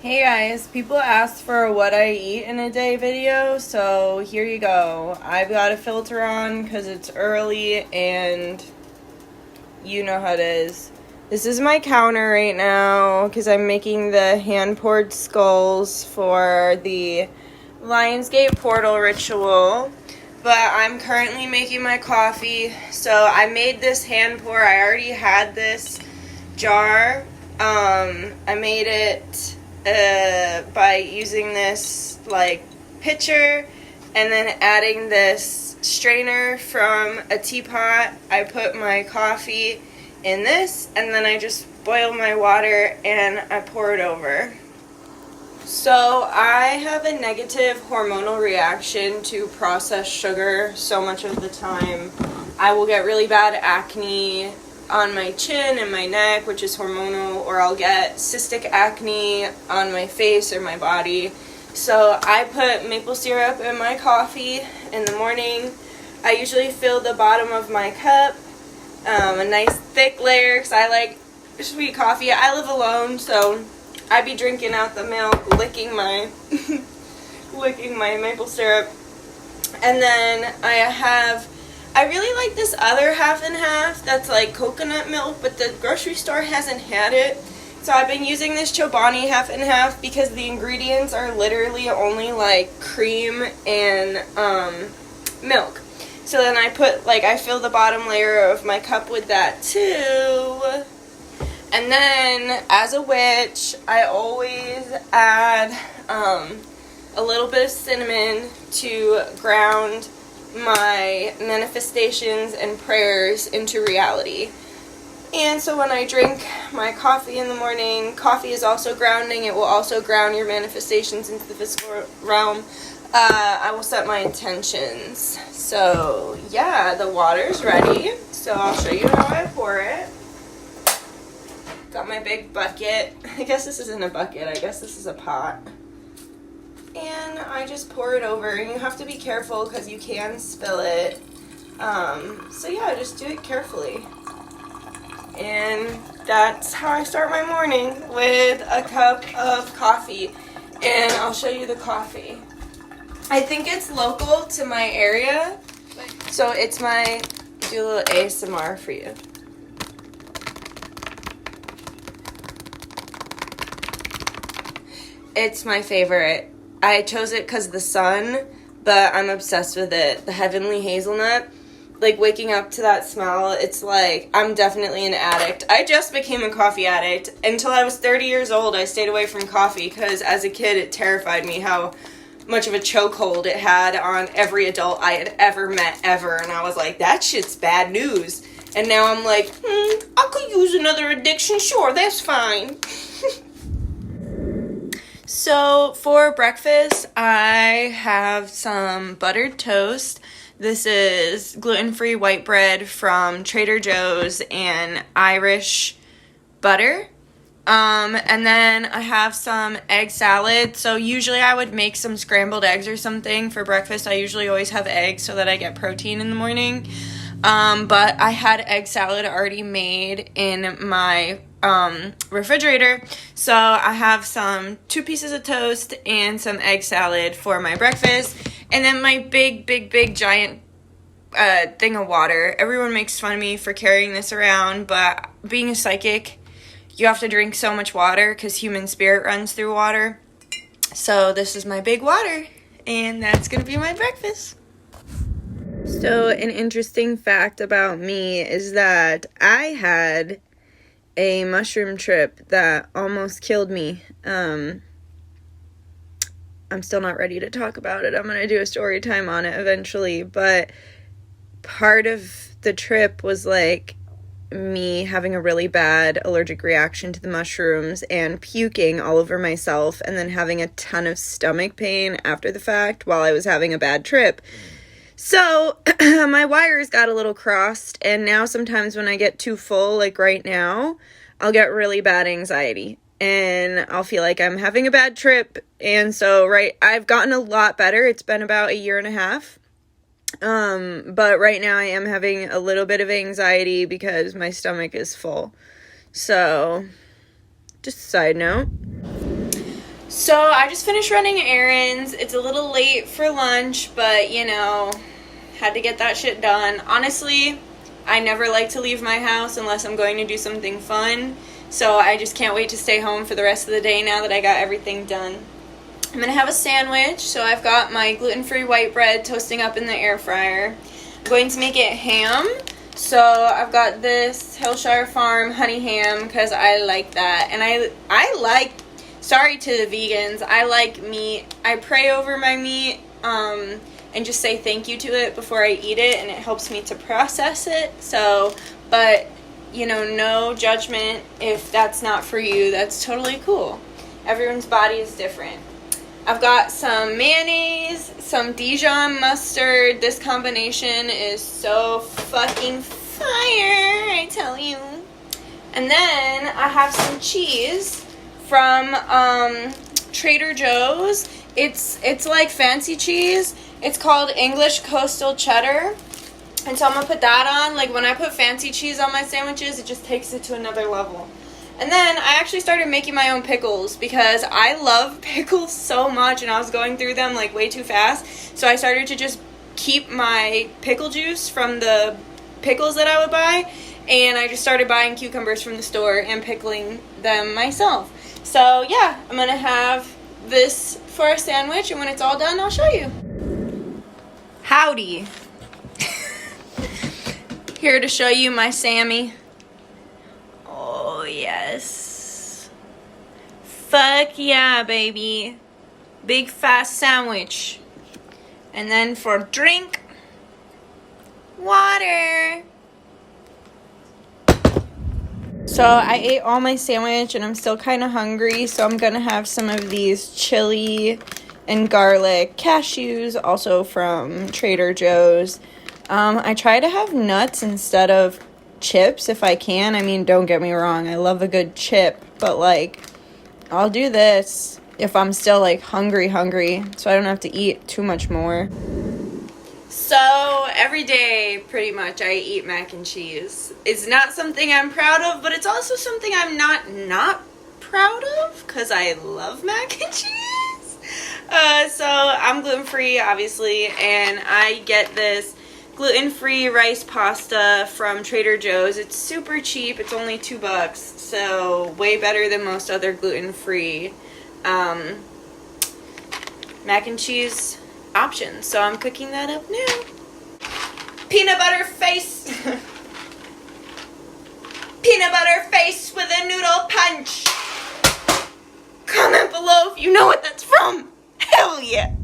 Hey guys, people ask for what I eat in a day video, so here you go. I've got a filter on because it's early and you know how it is. This is my counter right now because I'm making the hand-poured skulls for the Lionsgate portal ritual. But I'm currently making my coffee, so I made this hand pour. I already had this jar. I made it by using this pitcher and then adding this strainer from a teapot. I put my coffee in this and then I just boil my water and I pour it over. So I have a negative hormonal reaction to processed sugar so much of the time. I will get really bad acne on my chin and my neck, which is hormonal, or I'll get cystic acne on my face or my body. So I put maple syrup in my coffee in the morning. I usually fill the bottom of my cup, a nice thick layer, because I like sweet coffee. I live alone, so I'd be drinking out the milk, licking my maple syrup. And then I really like this other half and half that's like coconut milk, but the grocery store hasn't had it. So I've been using this Chobani half and half because the ingredients are literally only like cream and milk. So then I fill the bottom layer of my cup with that too. And then, as a witch, I always add a little bit of cinnamon to ground my manifestations and prayers into reality. And so when I drink my coffee in the morning, coffee is also grounding. It will also ground your manifestations into the physical realm. I will set my intentions. So, yeah, the water's ready. So I'll show you how I pour it. Got my big bucket. I guess this isn't a bucket. I guess this is a pot. And I just pour it over. And you have to be careful because you can spill it. So yeah, just do it carefully. And that's how I start my morning, with a cup of coffee. And I'll show you the coffee. I think it's local to my area. So it's do a little ASMR for you. It's my favorite. I chose it because of the sun, but I'm obsessed with it. The heavenly hazelnut, like waking up to that smell, it's like, I'm definitely an addict. I just became a coffee addict. Until I was 30 years old, I stayed away from coffee because as a kid, it terrified me how much of a chokehold it had on every adult I had ever met ever. And I was like, that shit's bad news. And now I'm like, I could use another addiction. Sure, that's fine. So for breakfast, I have some buttered toast. This is gluten-free white bread from Trader Joe's and Irish butter. And then I have some egg salad. So usually I would make some scrambled eggs or something for breakfast. I usually always have eggs so that I get protein in the morning. But I had egg salad already made in my refrigerator, so I have 2 pieces of toast and some egg salad for my breakfast, and then my big giant thing of water. Everyone makes fun of me for carrying this around, but being a psychic, you have to drink so much water because human spirit runs through water. So this is my big water, and that's gonna be my breakfast. So an interesting fact about me is that I had a mushroom trip that almost killed me. I'm still not ready to talk about it. I'm going to do a story time on it eventually, but part of the trip was like me having a really bad allergic reaction to the mushrooms and puking all over myself and then having a ton of stomach pain after the fact while I was having a bad trip. So my wires got a little crossed, and now sometimes when I get too full, like right now, I'll get really bad anxiety and I'll feel like I'm having a bad trip. And so, I've gotten a lot better. It's been about 1.5 years. But right now I am having a little bit of anxiety because my stomach is full. So, just a side note. So I just finished running errands. It's a little late for lunch, but you know, had to get that shit done. Honestly, I never like to leave my house unless I'm going to do something fun. So I just can't wait to stay home for the rest of the day now that I got everything done. I'm going to have a sandwich. So I've got my gluten-free white bread toasting up in the air fryer. I'm going to make it ham. So I've got this Hillshire Farm honey ham because I like that. And I like, sorry to the vegans, I like meat. I pray over my meat and just say thank you to it before I eat it, and it helps me to process it. So, but, you know, no judgment if that's not for you. That's totally cool. Everyone's body is different. I've got some mayonnaise, some Dijon mustard. This combination is so fucking fire, I tell you. And then I have some cheese from Trader Joe's. It's like fancy cheese. It's called English Coastal Cheddar. And so I'm going to put that on. Like when I put fancy cheese on my sandwiches, it just takes it to another level. And then I actually started making my own pickles because I love pickles so much and I was going through them like way too fast. So I started to just keep my pickle juice from the pickles that I would buy, and I just started buying cucumbers from the store and pickling them myself. So yeah, I'm going to have this for a sandwich, and when it's all done, I'll show you. Howdy. Here to show you my Sammy. Oh, yes. Fuck yeah, baby. Big fast sandwich. And then for drink, water. So I ate all my sandwich and I'm still kind of hungry, so I'm going to have some of these chili and garlic cashews, also from Trader Joe's. I try to have nuts instead of chips if I can. I mean, don't get me wrong, I love a good chip, but like, I'll do this if I'm still like hungry, so I don't have to eat too much more. So every day, pretty much, I eat mac and cheese. It's not something I'm proud of, but it's also something I'm not proud of, because I love mac and cheese. So I'm gluten-free, obviously, and I get this gluten-free rice pasta from Trader Joe's. It's super cheap. It's only $2, so way better than most other gluten-free mac and cheese options. So I'm cooking that up now. Peanut butter face. Peanut butter face with a noodle punch. Comment below if you know what that's from. Hell yeah.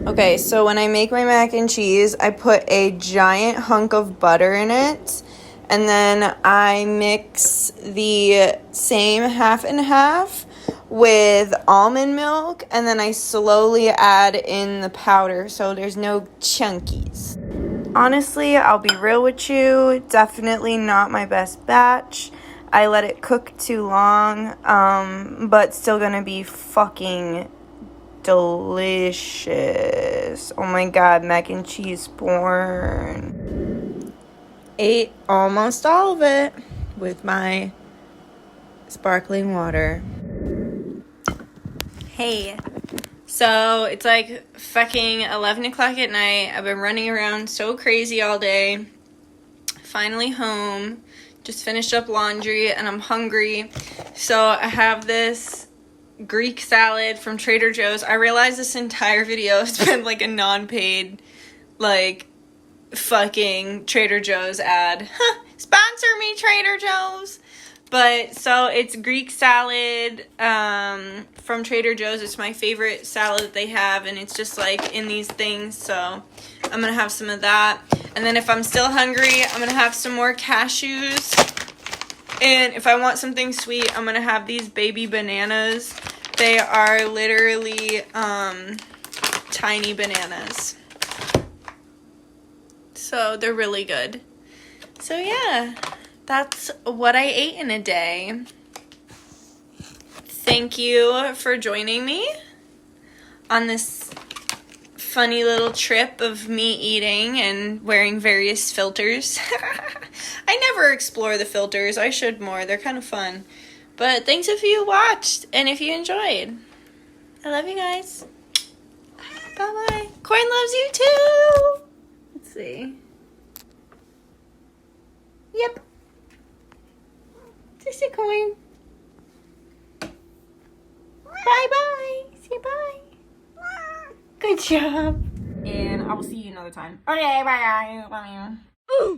Okay, so when I make my mac and cheese, I put a giant hunk of butter in it, and then I mix the same half and half with almond milk, and then I slowly add in the powder so there's no chunkies. Honestly, I'll be real with you, definitely not my best batch. I let it cook too long, but still gonna be fucking delicious. Oh my god, mac and cheese porn. Ate almost all of it with my sparkling water. Hey, so it's like fucking 11 o'clock at night. I've been running around so crazy all day. Finally home. Just finished up laundry and I'm hungry. So I have this Greek salad from Trader Joe's. I realize this entire video has been like a non-paid, like, fucking Trader Joe's ad. Sponsor me, Trader Joe's. But, so, it's Greek salad from Trader Joe's. It's my favorite salad that they have, and it's just, like, in these things, so I'm gonna have some of that. And then if I'm still hungry, I'm gonna have some more cashews. And if I want something sweet, I'm gonna have these baby bananas. They are literally, tiny bananas. So, they're really good. So, yeah. That's what I ate in a day. Thank you for joining me on this funny little trip of me eating and wearing various filters. I never explore the filters. I should more. They're kind of fun. But thanks if you watched and if you enjoyed. I love you guys. Bye-bye. Corin loves you too. Let's see. Yep. Just a Coin. Bye-bye. Say bye. Good job. And I will see you another time. Okay, bye. Bye.